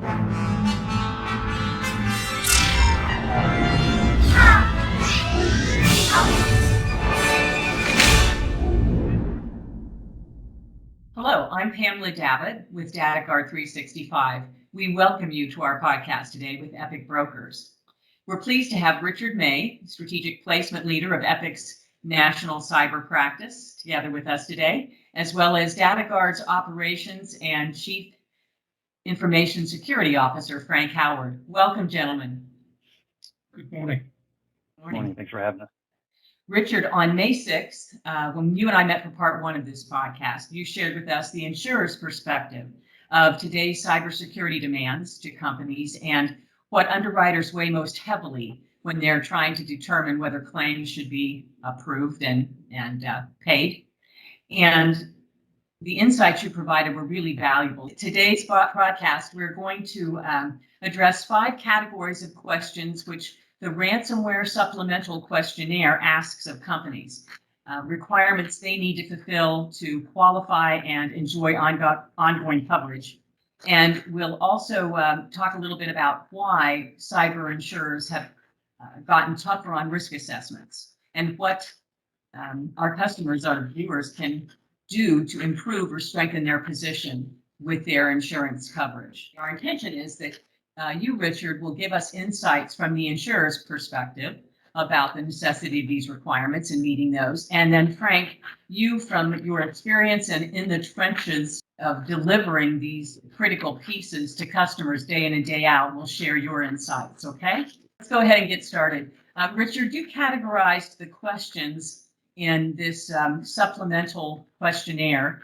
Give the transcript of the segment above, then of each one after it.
Hello, I'm Pamela Davitt with Guard365. We welcome you to our podcast today with Epic Brokers. We're pleased to have Richard May, Strategic Placement Leader of Epic's National Cyber Practice, together with us today, as well as DataGuard's Operations and Chief Information Security Officer, Frank Howard. Welcome, gentlemen. Good morning. Good morning. Thanks for having us. Richard, on May 6th, when you and I met for part one of this podcast, you shared with us the insurer's perspective of today's cybersecurity demands to companies and what underwriters weigh most heavily when they're trying to determine whether claims should be approved and paid. And the insights you provided were really valuable. Today's broadcast, we're going to address 5 categories of questions which the ransomware supplemental questionnaire asks of companies, requirements they need to fulfill to qualify and enjoy ongoing coverage. And we'll also talk a little bit about why cyber insurers have gotten tougher on risk assessments and what our customers, our viewers, can do to improve or strengthen their position with their insurance coverage. Our intention is that you, Richard, will give us insights from the insurer's perspective about the necessity of these requirements and meeting those. And then, Frank, you, from your experience and in the trenches of delivering these critical pieces to customers day in and day out, will share your insights, okay? Let's go ahead and get started. Richard, you categorized the questions in this supplemental questionnaire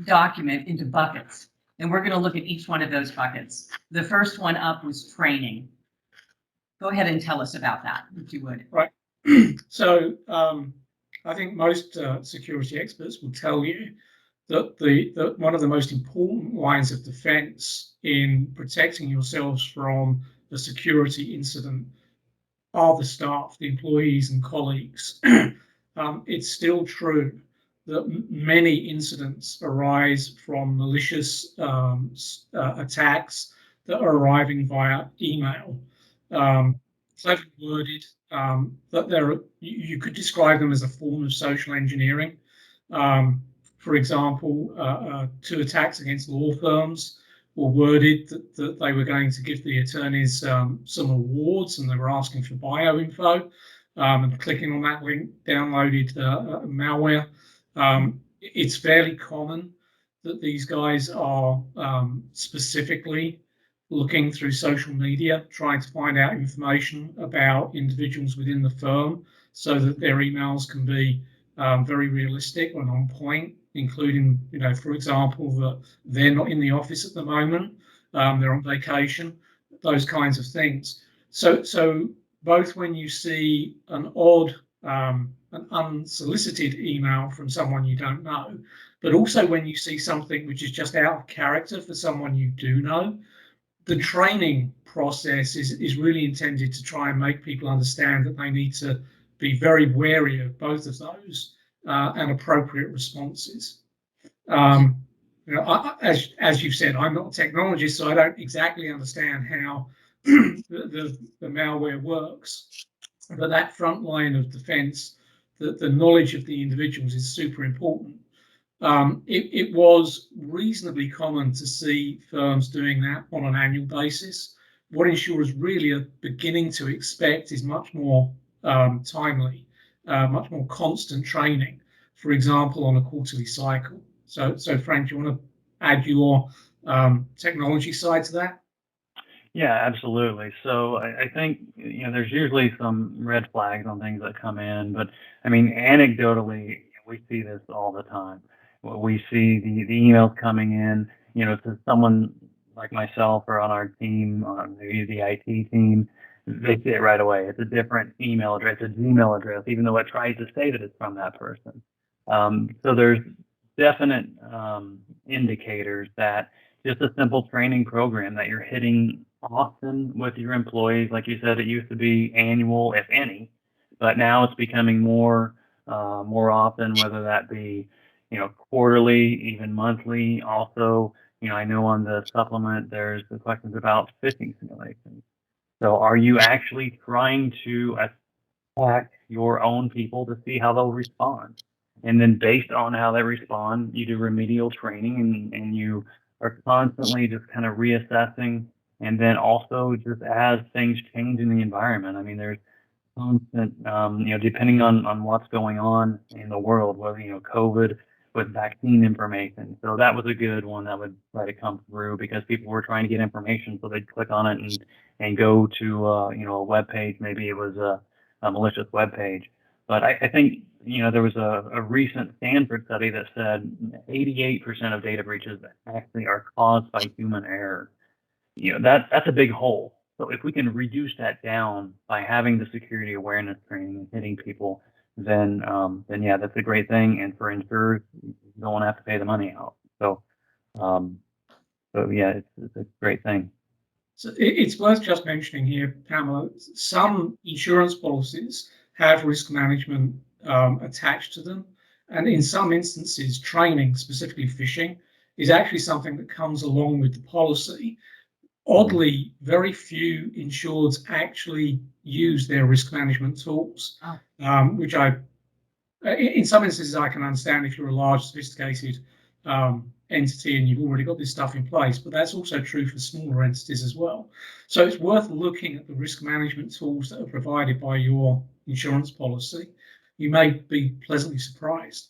document into buckets. And we're going to look at each one of those buckets. The first one up was training. Go ahead and tell us about that, if you would. Right. So I think most security experts will tell you that one of the most important lines of defense in protecting yourselves from a security incident are the staff, the employees and colleagues. It's still true that many incidents arise from malicious attacks that are arriving via email. Cleverly worded, that you could describe them as a form of social engineering. For example, 2 attacks against law firms were worded that they were going to give the attorneys some awards, and they were asking for bioinfo, and clicking on that link downloaded malware. It's fairly common that these guys are specifically looking through social media, trying to find out information about individuals within the firm so that their emails can be very realistic and on point, including, for example, that they're not in the office at the moment, they're on vacation, those kinds of things. So both when you see an odd, an unsolicited email from someone you don't know, but also when you see something which is just out of character for someone you do know, the training process is really intended to try and make people understand that they need to be very wary of both of those and appropriate responses. As you've said, I'm not a technologist, so I don't exactly understand how the malware works, but that front line of defense, the knowledge of the individuals is super important. It was reasonably common to see firms doing that on an annual basis. What insurers really are beginning to expect is much more timely, much more constant training, for example, on a quarterly cycle. So Frank, do you want to add your technology side to that? Yeah, absolutely. So I think, there's usually some red flags on things that come in, but I mean, anecdotally, we see this all the time. We see the emails coming in, to someone like myself or on our team, maybe the IT team, they see it right away. It's a different email address, a Gmail address, even though it tries to say that it's from that person. So there's definite indicators that just a simple training program that you're hitting often with your employees. Like you said, it used to be annual, if any, but now it's becoming more often, whether that be, quarterly, even monthly. Also, I know on the supplement there's the questions about phishing simulations. So are you actually trying to attack your own people to see how they'll respond? And then based on how they respond, you do remedial training and you are constantly just kind of reassessing. And then also just as things change in the environment, I mean, there's constant, depending on what's going on in the world, whether, COVID with vaccine information. So that was a good one that would try to come through because people were trying to get information. So they'd click on it and go to, a web page. Maybe it was a malicious web page. But I think, there was a recent Stanford study that said 88% of data breaches actually are caused by human error. That's a big hole. So if we can reduce that down by having the security awareness training and hitting people, then yeah, that's a great thing. And for insurers, you don't want to have to pay the money out. Um, so yeah, it's a great thing. So it's worth just mentioning here, Pamela, some insurance policies have risk management attached to them. And in some instances, training, specifically phishing, is actually something that comes along with the policy. Oddly, very few insureds actually use their risk management tools, which in some instances, I can understand if you're a large, sophisticated entity and you've already got this stuff in place, but that's also true for smaller entities as well. So it's worth looking at the risk management tools that are provided by your insurance policy. You may be pleasantly surprised.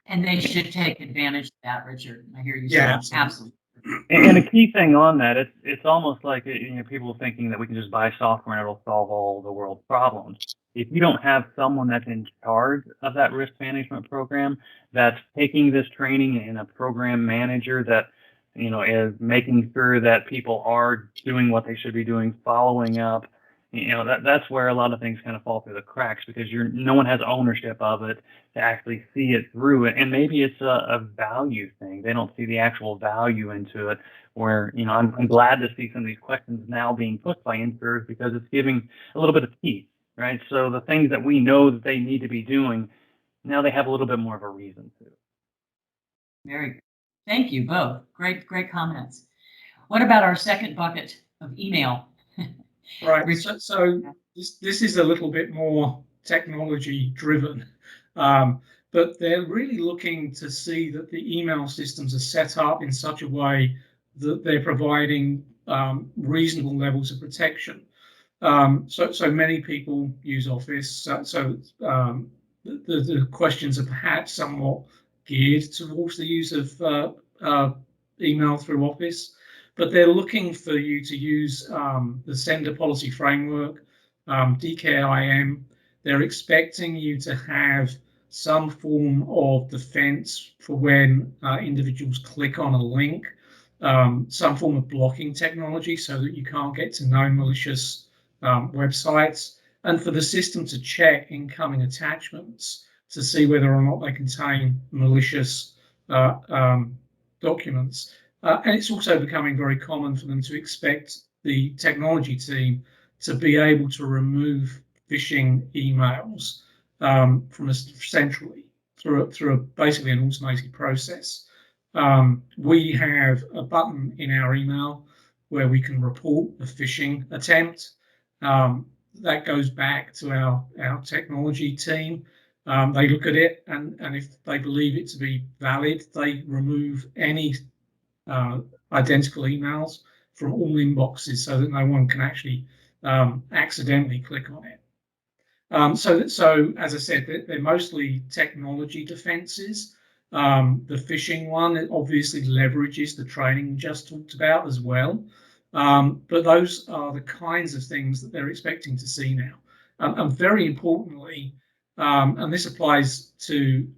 And they should take advantage of that, Richard. I hear you Yeah, say absolutely. And a key thing on that, it's almost like people thinking that we can just buy software and it'll solve all the world's problems. If you don't have someone that's in charge of that risk management program, that's taking this training and a program manager that is making sure that people are doing what they should be doing, following up, that's where a lot of things kind of fall through the cracks because no one has ownership of it to actually see it through it. And maybe it's a value thing. They don't see the actual value into it where, I'm glad to see some of these questions now being put by insurers because it's giving a little bit of teeth, right? So the things that we know that they need to be doing, now they have a little bit more of a reason to. Very good. Thank you both. Great comments. What about our second bucket of email? Right. So this is a little bit more technology driven, but they're really looking to see that the email systems are set up in such a way that they're providing reasonable levels of protection. So many people use Office. The questions are perhaps somewhat geared towards the use of email through Office, but they're looking for you to use the Sender Policy Framework, DKIM. They're expecting you to have some form of defense for when individuals click on a link, some form of blocking technology so that you can't get to known malicious websites, and for the system to check incoming attachments to see whether or not they contain malicious documents. And it's also becoming very common for them to expect the technology team to be able to remove phishing emails centrally through basically an automated process. We have a button in our email where we can report a phishing attempt. That goes back to our technology team. They look at it, and if they believe it to be valid, they remove any identical emails from all inboxes so that no one can actually accidentally click on it. So as I said, they're mostly technology defenses. The phishing one obviously leverages the training we just talked about as well. But those are the kinds of things that they're expecting to see now. And very importantly, and this applies to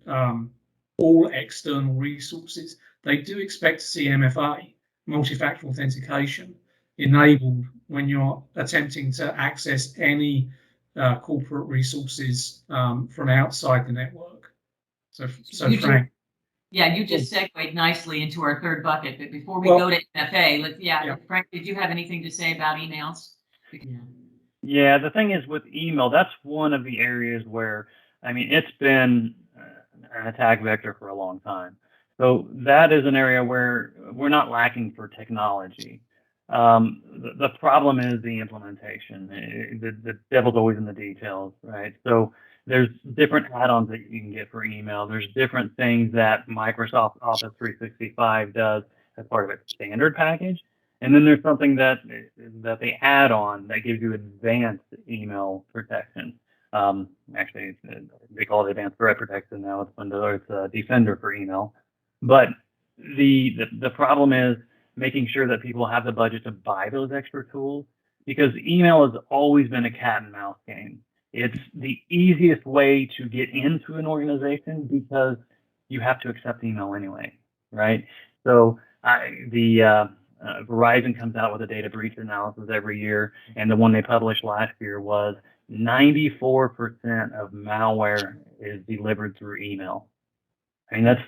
all external resources, they do expect to see MFA, multi-factor authentication, enabled when you're attempting to access any corporate resources from outside the network. So Frank. Yeah, you just segued nicely into our third bucket. But before we go to MFA, Frank, did you have anything to say about emails? Yeah, the thing is with email, that's one of the areas where, it's been an attack vector for a long time. So that is an area where we're not lacking for technology. The problem is the implementation. The devil's always in the details, right? So there's different add-ons that you can get for email. There's different things that Microsoft Office 365 does as part of its standard package. And then there's something that they add on that gives you advanced email protection. Actually, they call it advanced threat protection now. It's Defender for email. But the problem is making sure that people have the budget to buy those extra tools, because email has always been a cat and mouse game. It's the easiest way to get into an organization because you have to accept email anyway, right? So Verizon comes out with a data breach analysis every year, and the one they published last year was 94% of malware is delivered through email. I mean, that's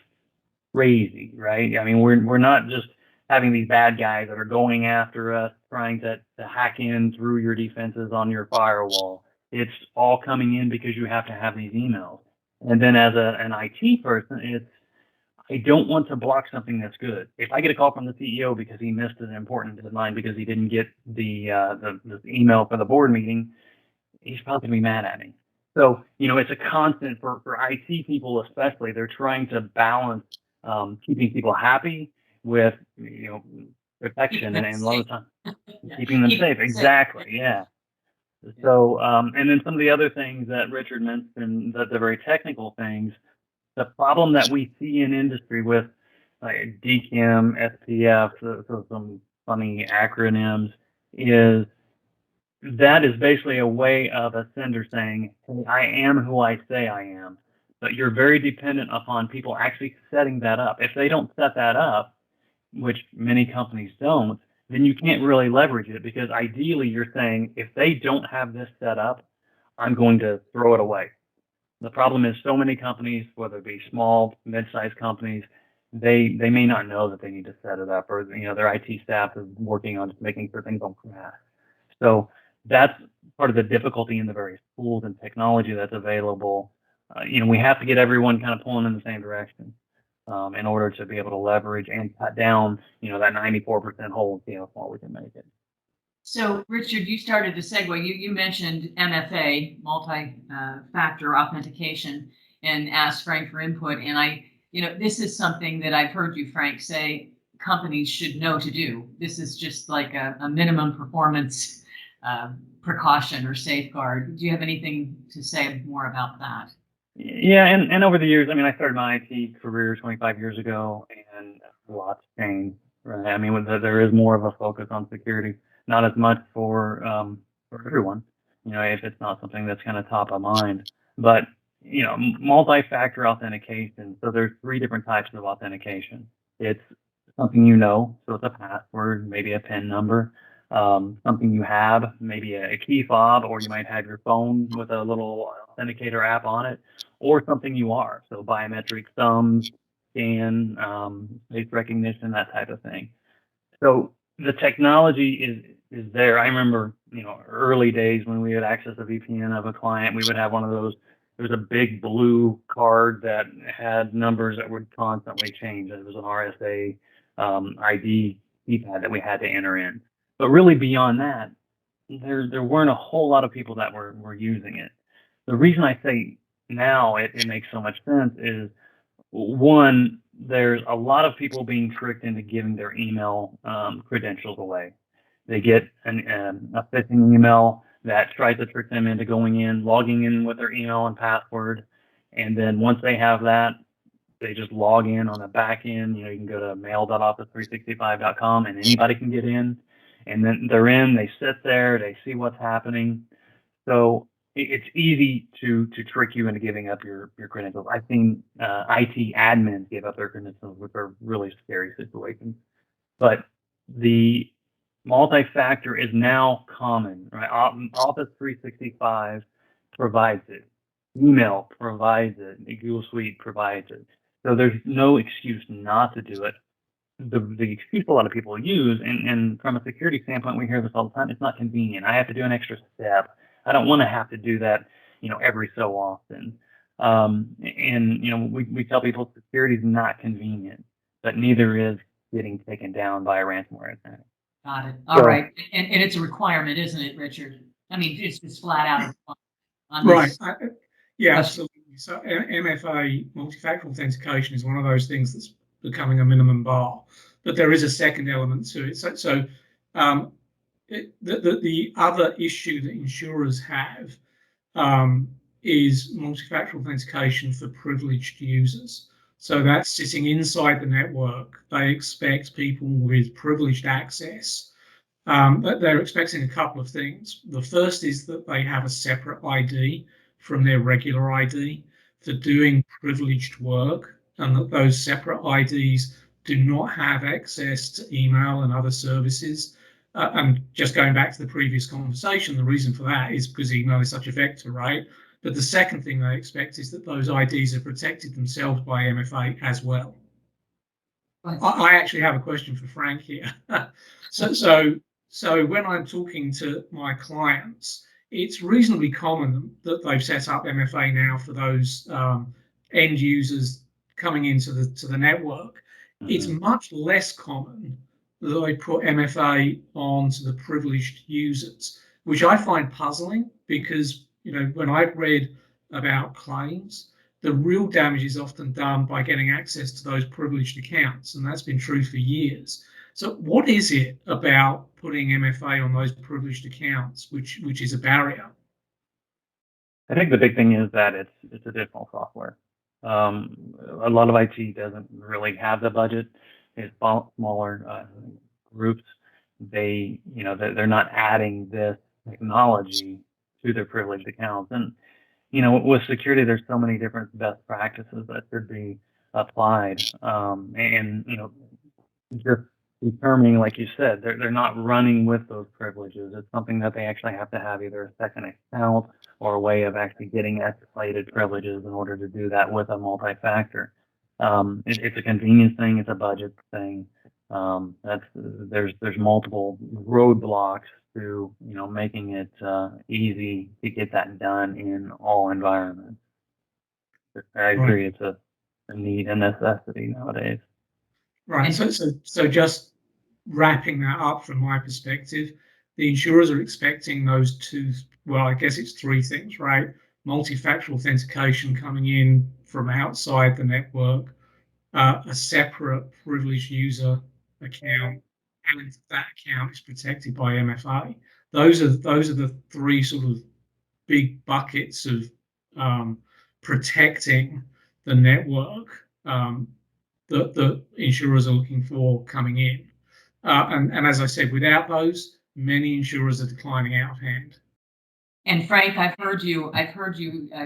crazy, right? I mean, we're not just having these bad guys that are going after us, trying to hack in through your defenses on your firewall. It's all coming in because you have to have these emails. And then as an IT person, I don't want to block something that's good. If I get a call from the CEO because he missed an important deadline because he didn't get the email for the board meeting, he's probably going to be mad at me. So, it's a constant for IT people, especially. They're trying to balance keeping people happy with, protection and a lot of the time keeping them safe. Exactly. Yeah. So, and then some of the other things that Richard mentioned, the very technical things, the problem that we see in industry with like DKIM, SPF, so some funny acronyms, is that is basically a way of a sender saying, hey, I am who I say I am. But you're very dependent upon people actually setting that up. If they don't set that up, which many companies don't, then you can't really leverage it, because ideally you're saying, if they don't have this set up, I'm going to throw it away. The problem is so many companies, whether it be small, mid-sized companies, they may not know that they need to set it up, or their IT staff is working on just making sure things don't crash. So that's part of the difficulty in the various tools and technology that's available. We have to get everyone kind of pulling in the same direction in order to be able to leverage and cut down, that 94% hole and see how far we can make it. So, Richard, you started to segue. You mentioned MFA, multi-factor authentication, and asked Frank for input. And this is something that I've heard you, Frank, say companies should know to do. This is just like a minimum performance precaution or safeguard. Do you have anything to say more about that? Yeah, and over the years, I started my IT career 25 years ago, and lots changed, right? There is more of a focus on security, not as much for everyone, if it's not something that's kind of top of mind. But, multi-factor authentication. So there's 3 different types of authentication. It's something so it's a password, maybe a PIN number. Something you have, maybe a key fob, or you might have your phone with a little authenticator app on it, or something you are. So biometric thumb scan, face recognition, that type of thing. So the technology is there. I remember, early days when we had access to VPN of a client, we would have one of those. There was a big blue card that had numbers that would constantly change. It was an RSA ID keypad that we had to enter in. But really beyond that, there weren't a whole lot of people that were using it. The reason I say now it makes so much sense is, one, there's a lot of people being tricked into giving their email credentials away. They get a phishing email that tries to trick them into going in, logging in with their email and password. And then once they have that, they just log in on the back end. You can go to mail.office365.com and anybody can get in. And then they're in, they sit there, they see what's happening. So it's easy to trick you into giving up your credentials. I've seen IT admins give up their credentials, which are really scary situations. But the multi-factor is now common, right? Office 365 provides it. Email provides it. The Google Suite provides it. So there's no excuse not to do it. The excuse a lot of people use, and from a security standpoint, we hear this all the time, it's not convenient. I have to do an extra step. I don't want to have to do that, every so often. And we tell people security is not convenient, but neither is getting taken down by a ransomware attack. Got it. All right. And it's a requirement, isn't it, Richard? I mean, it's just flat out on Right. this. Yeah, question. absolutely. So MFA, multi-factor authentication, is one of those things that's becoming a minimum bar. But there is a second element to it. The other issue that insurers have is multi-factor authentication for privileged users. So that's sitting inside the network. They expect people with privileged access. But they're expecting a couple of things. The first is that they have a separate ID from their regular ID for doing privileged work, and that those separate IDs do not have access to email and other services. And just going back to the previous conversation, the reason for that is because email is such a vector, right? But the second thing they expect is that those IDs are protected themselves by MFA as well. I actually have a question for Frank here. So when I'm talking to my clients, it's reasonably common that they've set up MFA now for those end users coming into the network. It's much less common that they put MFA onto the privileged users, which I find puzzling because when I've read about claims, the real damage is often done by getting access to those privileged accounts, and that's been true for years. So what is it about putting MFA on those privileged accounts which is a barrier? I think the big thing is that it's additional software. A lot of IT doesn't really have the budget. It's smaller groups. They're not adding this technology to their privileged accounts. And with security, there's so many different best practices that should be applied. Just determining, like you said, they're not running with those privileges. It's something that they actually have to have either a second account or a way of actually getting escalated privileges in order to do that with a multi-factor. It's a convenience thing. It's a budget thing. There's multiple roadblocks to making it easy to get that done in all environments. I agree, it's a need and necessity nowadays. Right. So just wrapping that up from my perspective, the insurers are expecting those I guess it's three things, right? Multi-factor authentication coming in from outside the network, a separate privileged user account, and that account is protected by MFA. Those are the three sort of big buckets of protecting the network that the insurers are looking for coming in. And as I said, without those, many insurers are declining out of hand. And Frank, I've heard you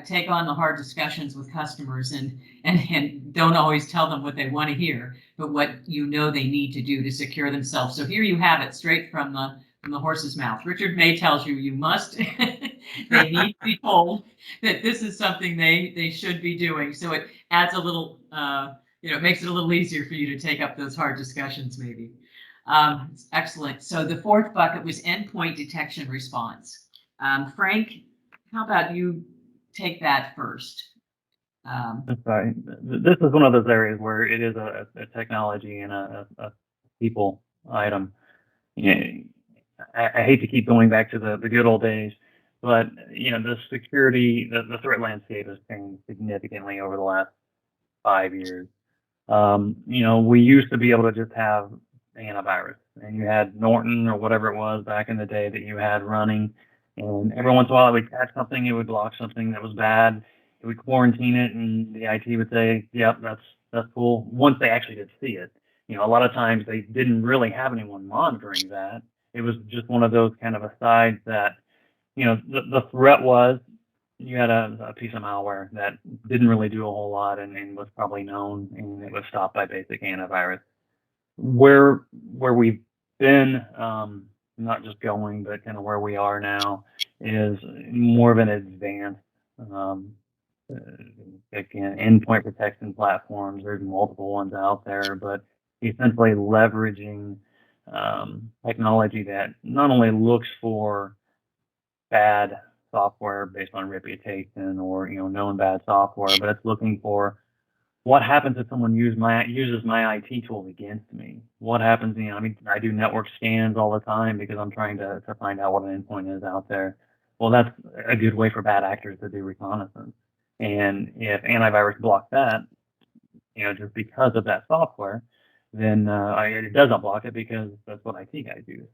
take on the hard discussions with customers and don't always tell them what they want to hear, but what they need to do to secure themselves. So here you have it straight from the horse's mouth. Richard May tells you must they need to be told that this is something they should be doing. So it adds a little it makes it a little easier for you to take up those hard discussions maybe. Excellent. So the fourth bucket was endpoint detection response. Frank, how about you take that first? Sorry. This is one of those areas where it is a technology and a people item. I hate to keep going back to the good old days, but the security, the threat landscape has changed significantly over the last 5 years. We used to be able to just have antivirus, and you had Norton or whatever it was back in the day that you had running. And every once in a while, it would catch something, it would block something that was bad, it would quarantine it, and the IT would say, "Yep, that's cool." Once they actually did see it, a lot of times they didn't really have anyone monitoring that. It was just one of those kind of asides that, the threat was you had a piece of malware that didn't really do a whole lot and was probably known, and it was stopped by basic antivirus. Where we've been, not just going, but kind of where we are now, is more of an advanced endpoint protection platforms. There's multiple ones out there, but essentially leveraging technology that not only looks for bad software based on reputation or known bad software, but it's looking for what happens if someone uses my IT tools against me. What happens? I mean, I do network scans all the time because I'm trying to find out what an endpoint is out there. Well, that's a good way for bad actors to do reconnaissance. And if antivirus block that, just because of that software, then it doesn't block it because that's what IT guys do.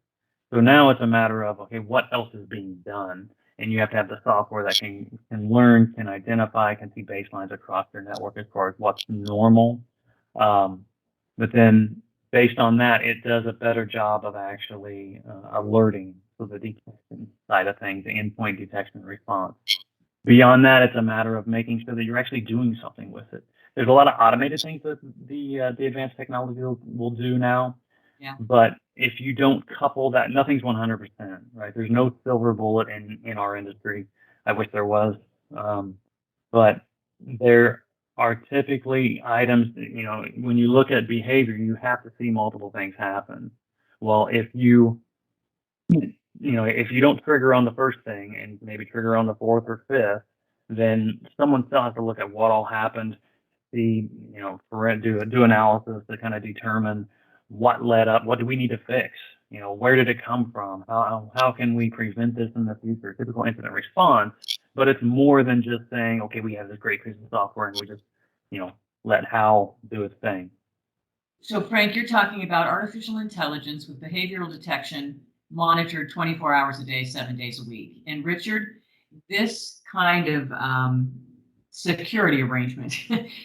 So now it's a matter of, okay, what else is being done? And you have to have the software that can learn, can identify, can see baselines across your network as far as what's normal. But then based on that, it does a better job of actually alerting, so the detection side of things, the endpoint detection and response. Beyond that, it's a matter of making sure that you're actually doing something with it. There's a lot of automated things that the advanced technology will do now. Yeah. But if you don't couple that, nothing's 100%, right? There's no silver bullet in our industry. I wish there was. But there are typically items, when you look at behavior, you have to see multiple things happen. Well, if you don't trigger on the first thing and maybe trigger on the fourth or fifth, then someone still has to look at what all happened, do analysis to kind of determine what led up, what do we need to fix, where did it come from, how can we prevent this in the future, typical incident response. But it's more than just saying, okay, we have this great piece of software and we just, let HAL do its thing. So Frank, you're talking about artificial intelligence with behavioral detection monitored 24 hours a day, 7 days a week. And Richard, this kind of security arrangement,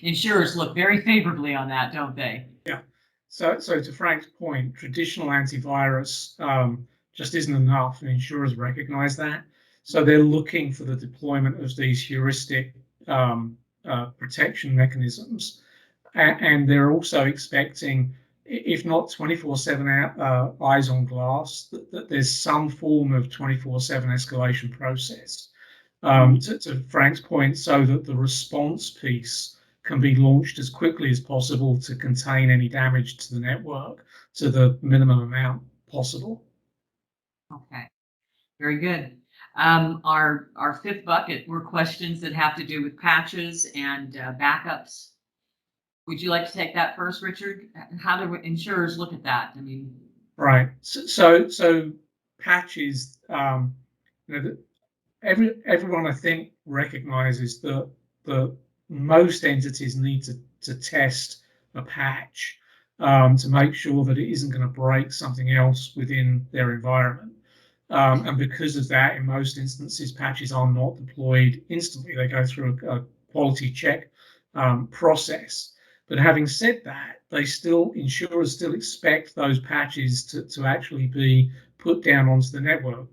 insurers look very favorably on that, don't they? Yeah. So to Frank's point, traditional antivirus just isn't enough, and insurers recognize that. So they're looking for the deployment of these heuristic protection mechanisms. And they're also expecting, if not 24/7 eyes on glass, that there's some form of 24/7 escalation process. To Frank's point, so that the response piece can be launched as quickly as possible to contain any damage to the network to the minimum amount possible. Okay, very good. Our fifth bucket were questions that have to do with patches and backups. Would you like to take that first, Richard? How do insurers look at that? I mean, right. So patches. Everyone I think recognizes that most entities need to test a patch to make sure that it isn't going to break something else within their environment. And because of that, in most instances, patches are not deployed instantly. They go through a quality check process. But having said that, insurers still expect those patches to actually be put down onto the network,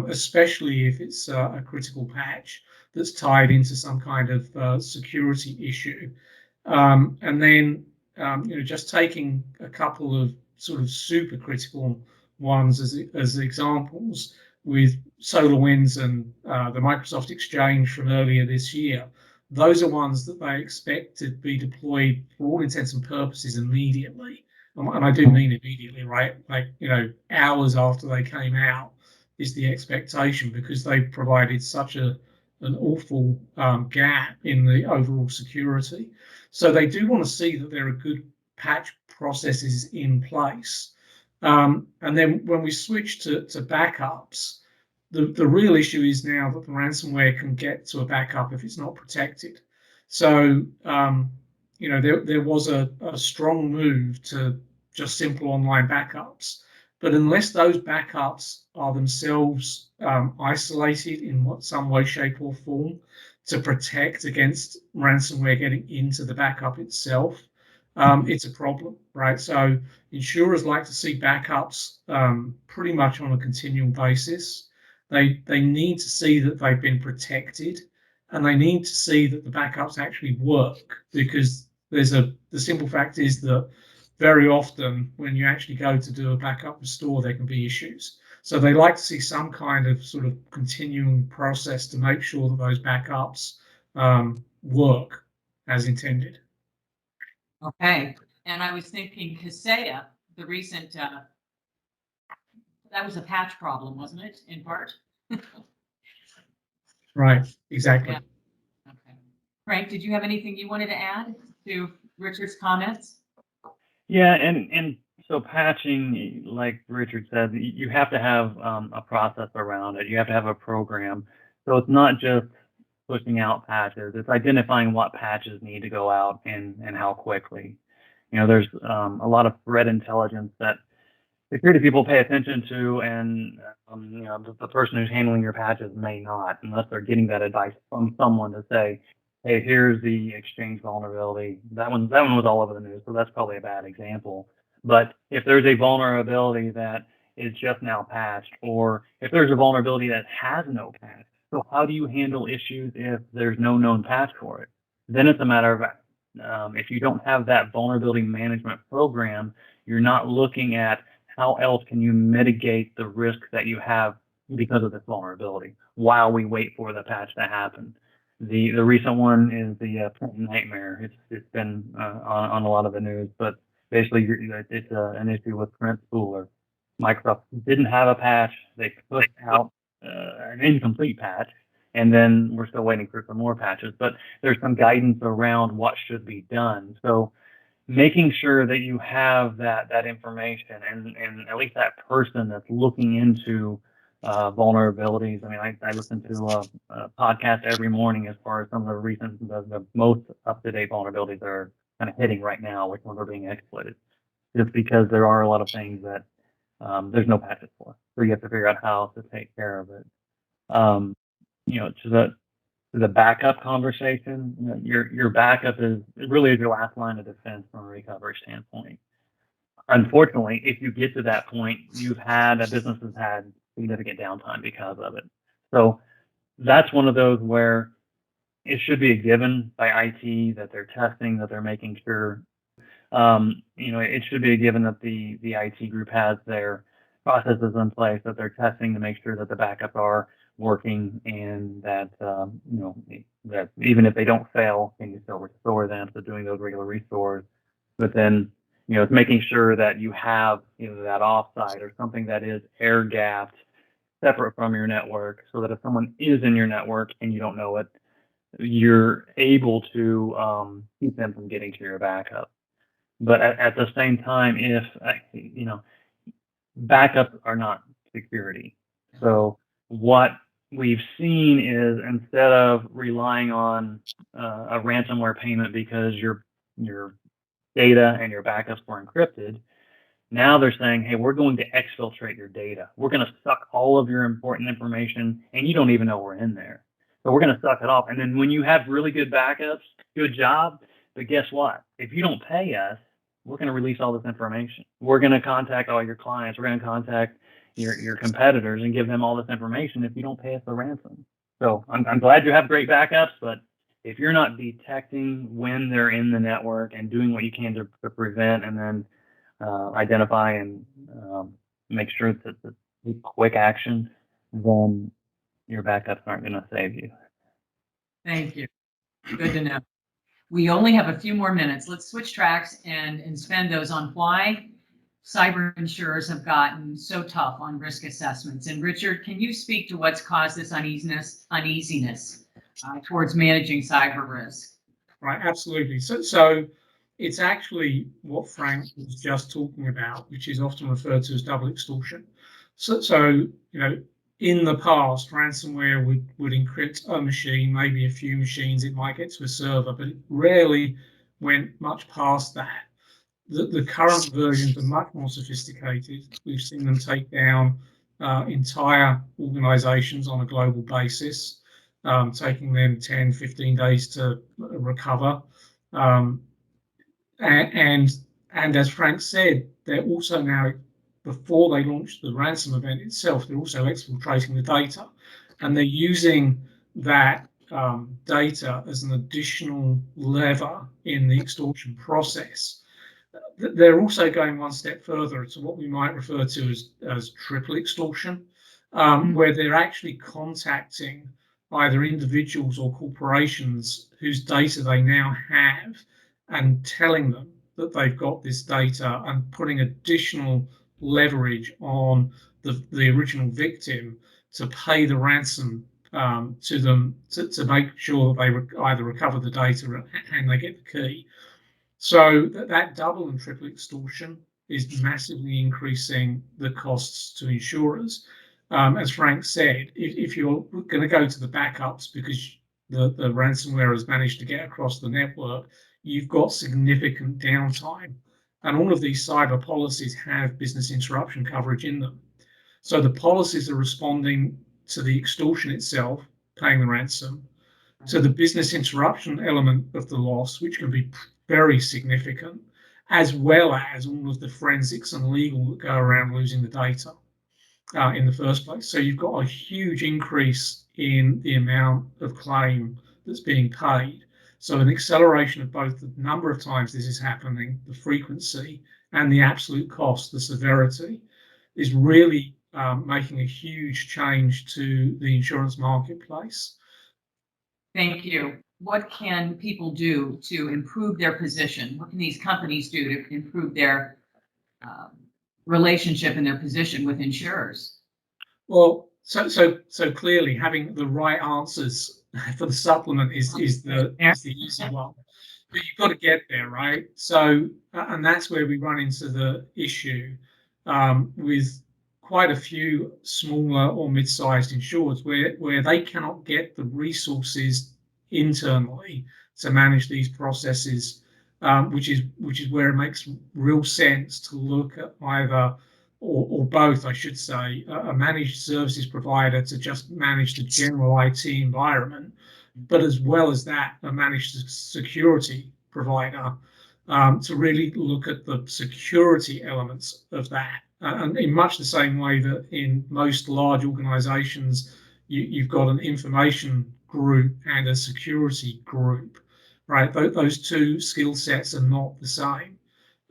especially if it's a critical patch that's tied into some kind of security issue. And then, just taking a couple of sort of super critical ones as examples, with SolarWinds and the Microsoft Exchange from earlier this year. Those are ones that they expect to be deployed for all intents and purposes immediately. And I do mean immediately, right? Like, hours after they came out is the expectation, because they provided such an awful gap in the overall security. So they do want to see that there are good patch processes in place. And then when we switch to backups, the real issue is now that the ransomware can get to a backup if it's not protected. So, there was a strong move to just simple online backups. But unless those backups are themselves isolated in some way, shape, or form to protect against ransomware getting into the backup itself, it's a problem, right? So insurers like to see backups pretty much on a continual basis. They need to see that they've been protected, and they need to see that the backups actually work, because the simple fact is that very often when you actually go to do a backup restore, there can be issues. So they like to see some kind of sort of continuing process to make sure that those backups work as intended. okay. And I was thinking Kaseya, the recent, that was a patch problem, wasn't it, in part? Right, exactly. Yeah. Okay. Frank, did you have anything you wanted to add to Richard's comments? Yeah, and so patching, like Richard said, you have to have a process around it. You have to have a program. So it's not just pushing out patches. It's identifying what patches need to go out and how quickly. There's a lot of threat intelligence that security people pay attention to, and the person who's handling your patches may not, unless they're getting that advice from someone to say, "Hey, here's the Exchange vulnerability." That one was all over the news, so that's probably a bad example. But if there's a vulnerability that is just now patched, or if there's a vulnerability that has no patch, so how do you handle issues if there's no known patch for it? Then it's a matter of if you don't have that vulnerability management program, you're not looking at how else can you mitigate the risk that you have because of this vulnerability while we wait for the patch to happen. The recent one is the print nightmare. It's been on a lot of the news, but basically it's an issue with print spooler. Microsoft didn't have a patch. They put out an incomplete patch, and then we're still waiting for some more patches. But there's some guidance around what should be done. So making sure that you have that information and at least that person that's looking into vulnerabilities. I mean, I listen to a podcast every morning as far as some of the recent, the most up-to-date vulnerabilities that are kind of hitting right now, which ones are being exploited, just because there are a lot of things that there's no patches for. So you have to figure out how to take care of it. Um, to the backup conversation, your backup is really your last line of defense from a recovery standpoint. Unfortunately, if you get to that point, a business has had significant downtime because of it. So that's one of those where it should be a given by IT that they're testing, that they're making sure. It should be a given that the IT group has their processes in place, that they're testing to make sure that the backups are working, and that that even if they don't fail, can you still restore them? So doing those regular restores, but then it's making sure that you have that offsite or something that is air gapped, separate from your network, so that if someone is in your network and you don't know it, you're able to keep them from getting to your backup. But at the same time, if backups are not security. So what we've seen is, instead of relying on a ransomware payment because your data and your backups were encrypted, now they're saying, hey, we're going to exfiltrate your data. We're going to suck all of your important information, and you don't even know we're in there. So we're going to suck it off. And then when you have really good backups, good job. But guess what? If you don't pay us, we're going to release all this information. We're going to contact all your clients. We're going to contact your competitors and give them all this information if you don't pay us the ransom. So I'm glad you have great backups, but if you're not detecting when they're in the network and doing what you can to prevent, and then identify and make sure that the quick action, then your backups aren't going to save you. Thank you. Good to know. We only have a few more minutes. Let's switch tracks and spend those on why cyber insurers have gotten so tough on risk assessments. And Richard, can you speak to what's caused this uneasiness towards managing cyber risk? Right, absolutely. So it's actually what Frank was just talking about, which is often referred to as double extortion. So in the past, ransomware would encrypt a machine, maybe a few machines. It might get to a server, but it rarely went much past that. The current versions are much more sophisticated. We've seen them take down entire organizations on a global basis, taking them 10, 15 days to recover. And as Frank said, they're also now, before they launch the ransom event itself, they're also exfiltrating the data, and they're using that data as an additional lever in the extortion process. They're also going one step further to what we might refer to as triple extortion, where they're actually contacting either individuals or corporations whose data they now have and telling them that they've got this data, and putting additional leverage on the original victim to pay the ransom to them to make sure that they either recover the data and they get the key. So that double and triple extortion is massively increasing the costs to insurers. As Frank said, if you're going to go to the backups because the ransomware has managed to get across the network, you've got significant downtime. And all of these cyber policies have business interruption coverage in them. So the policies are responding to the extortion itself, paying the ransom, to the business interruption element of the loss, which can be very significant, as well as all of the forensics and legal that go around losing the data in the first place. So you've got a huge increase in the amount of claim that's being paid. So an acceleration of both the number of times this is happening, the frequency, and the absolute cost, the severity, is really making a huge change to the insurance marketplace. Thank you. What can people do to improve their position? What can these companies do to improve their relationship and their position with insurers? Well, so clearly having the right answers for the supplement is the easy one, but you've got to get there, right? So and that's where we run into the issue with quite a few smaller or mid-sized insurers where they cannot get the resources internally to manage these processes, which is where it makes real sense to look at either or both, I should say, a managed services provider to just manage the general IT environment, but as well as that, a managed security provider to really look at the security elements of that. And in much the same way that in most large organizations, you've got an information group and a security group, right? Those two skill sets are not the same.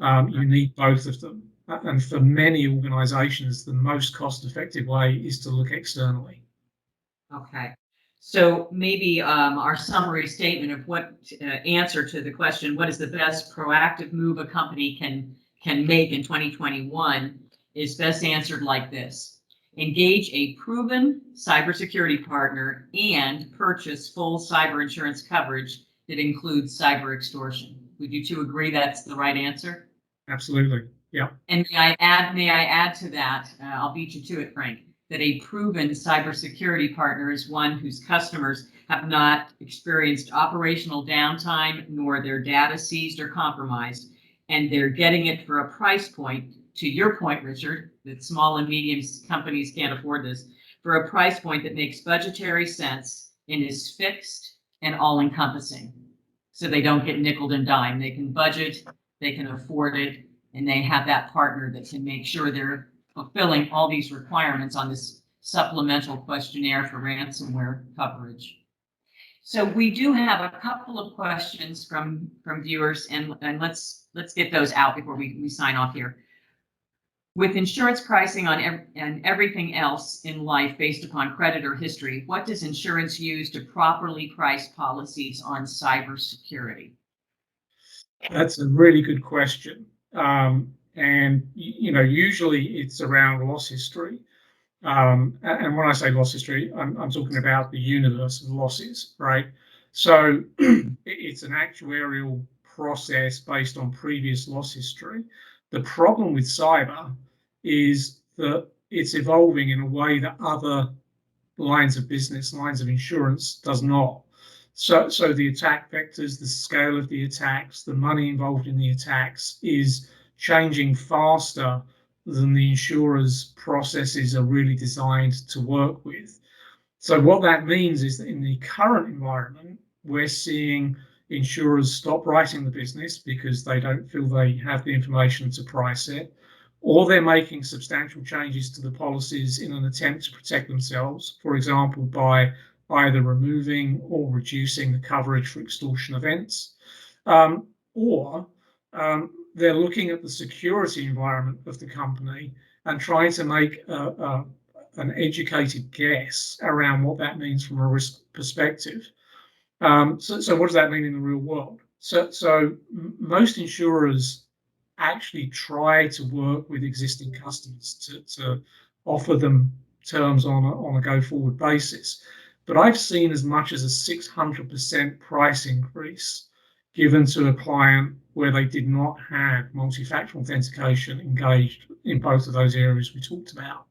You need both of them. And for many organizations, the most cost-effective way is to look externally. Okay. So maybe our summary statement of what answer to the question, what is the best proactive move a company can make in 2021 is best answered like this. Engage a proven cybersecurity partner and purchase full cyber insurance coverage that includes cyber extortion. Would you two agree that's the right answer? Absolutely. Yeah. And may I add to that, I'll beat you to it, Frank, that a proven cybersecurity partner is one whose customers have not experienced operational downtime nor their data seized or compromised, and they're getting it for a price point, to your point, Richard, that small and medium companies can't afford this, for a price point that makes budgetary sense and is fixed and all-encompassing. So they don't get nickeled and dimed. They can budget, they can afford it, and they have that partner that can make sure they're fulfilling all these requirements on this supplemental questionnaire for ransomware coverage. So we do have a couple of questions from viewers, and let's get those out before we sign off here. With insurance pricing and everything else in life based upon credit or history, what does insurance use to properly price policies on cybersecurity? That's a really good question. And usually it's around loss history. And when I say loss history, I'm talking about the universe of losses, right? So it's an actuarial process based on previous loss history. The problem with cyber is that it's evolving in a way that other lines of business, lines of insurance does not. So the attack vectors, the scale of the attacks, the money involved in the attacks is changing faster than the insurers' processes are really designed to work with. So what that means is that in the current environment, we're seeing insurers stop writing the business because they don't feel they have the information to price it, or they're making substantial changes to the policies in an attempt to protect themselves, for example, by either removing or reducing the coverage for extortion events, or they're looking at the security environment of the company and trying to make an educated guess around what that means from a risk perspective. So what does that mean in the real world? So most insurers actually try to work with existing customers to offer them terms on a go-forward basis. but I've seen as much as a 600% price increase given to a client where they did not have multi-factor authentication engaged in both of those areas we talked about.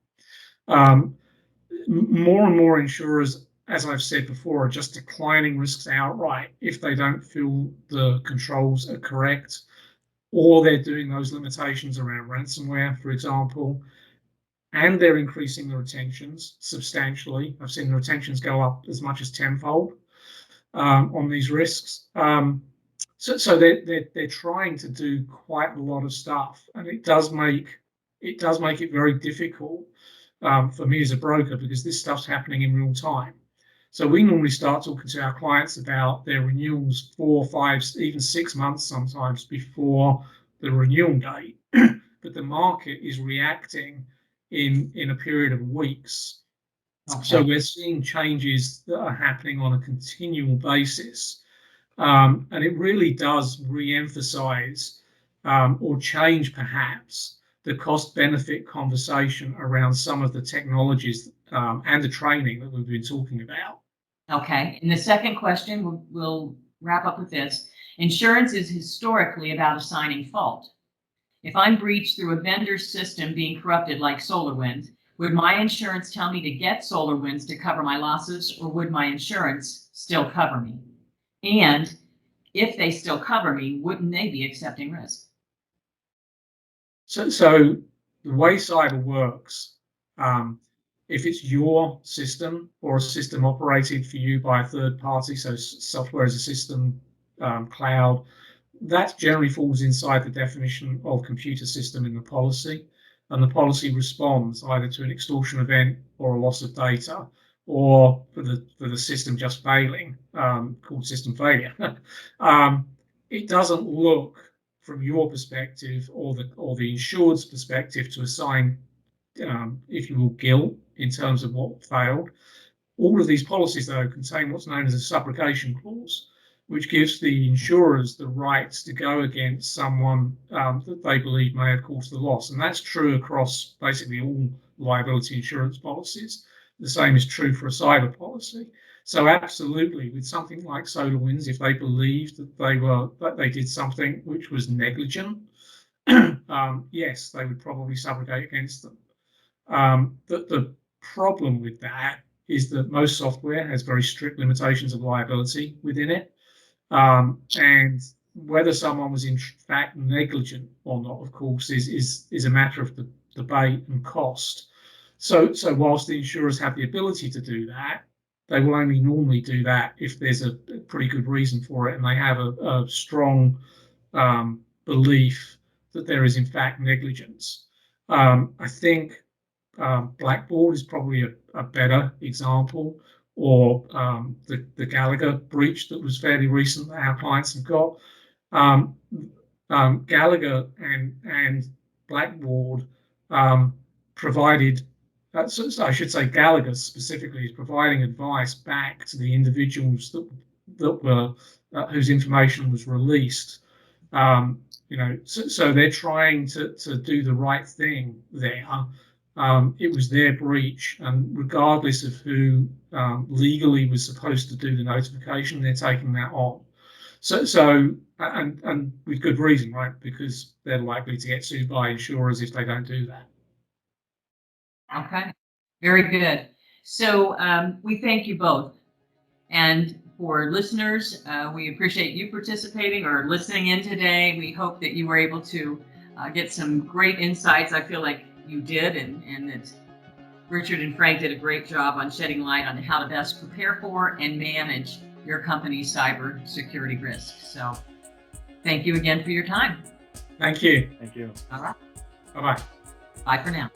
More and more insurers, as I've said before, are just declining risks outright if they don't feel the controls are correct, or they're doing those limitations around ransomware, for example, and they're increasing the retentions substantially. I've seen the retentions go up as much as tenfold on these risks. So they're trying to do quite a lot of stuff, and it does make it very difficult for me as a broker, because this stuff's happening in real time. So we normally start talking to our clients about their renewals 4, 5, even 6 months sometimes before the renewal date, but the market is reacting in a period of weeks. Okay. So we're seeing changes that are happening on a continual basis. And it really does re-emphasize or change perhaps the cost-benefit conversation around some of the technologies and the training that we've been talking about. Okay, and the second question, we'll wrap up with this. Insurance is historically about assigning fault. If I'm breached through a vendor's system being corrupted like SolarWinds, would my insurance tell me to get SolarWinds to cover my losses, or would my insurance still cover me? And if they still cover me, wouldn't they be accepting risk? So the way cyber works, if it's your system or a system operated for you by a third party, so software as a system, cloud, that generally falls inside the definition of computer system in the policy. And the policy responds either to an extortion event or a loss of data, or for the system just failing, called system failure. It doesn't look from your perspective or the insured's perspective to assign, if you will, guilt in terms of what failed. All of these policies, though, contain what's known as a subrogation clause, which gives the insurers the rights to go against someone that they believe may have caused the loss. And that's true across basically all liability insurance policies. The same is true for a cyber policy. So absolutely, with something like SolarWinds, if they believed that they did something which was negligent, yes, they would probably subrogate against them. The problem with that is that most software has very strict limitations of liability within it. And whether someone was in fact negligent or not, of course, is a matter of the debate and cost. So whilst the insurers have the ability to do that, they will only normally do that if there's a pretty good reason for it, and they have a strong belief that there is in fact negligence. I think Blackboard is probably a better example, or the Gallagher breach that was fairly recent that our clients have got. Gallagher and Blackboard provided, so I should say Gallagher specifically is providing advice back to the individuals that were whose information was released. So they're trying to do the right thing there. It was their breach, and regardless of who legally was supposed to do the notification, they're taking that on. So and with good reason, right? Because they're likely to get sued by insurers if they don't do that. Okay, very good. So we thank you both. And for listeners, we appreciate you participating or listening in today. We hope that you were able to get some great insights. I feel like you did, and that Richard and Frank did a great job on shedding light on how to best prepare for and manage your company's cyber security risks. So thank you again for your time. Thank you. Thank you. All right. Bye-bye. Bye for now.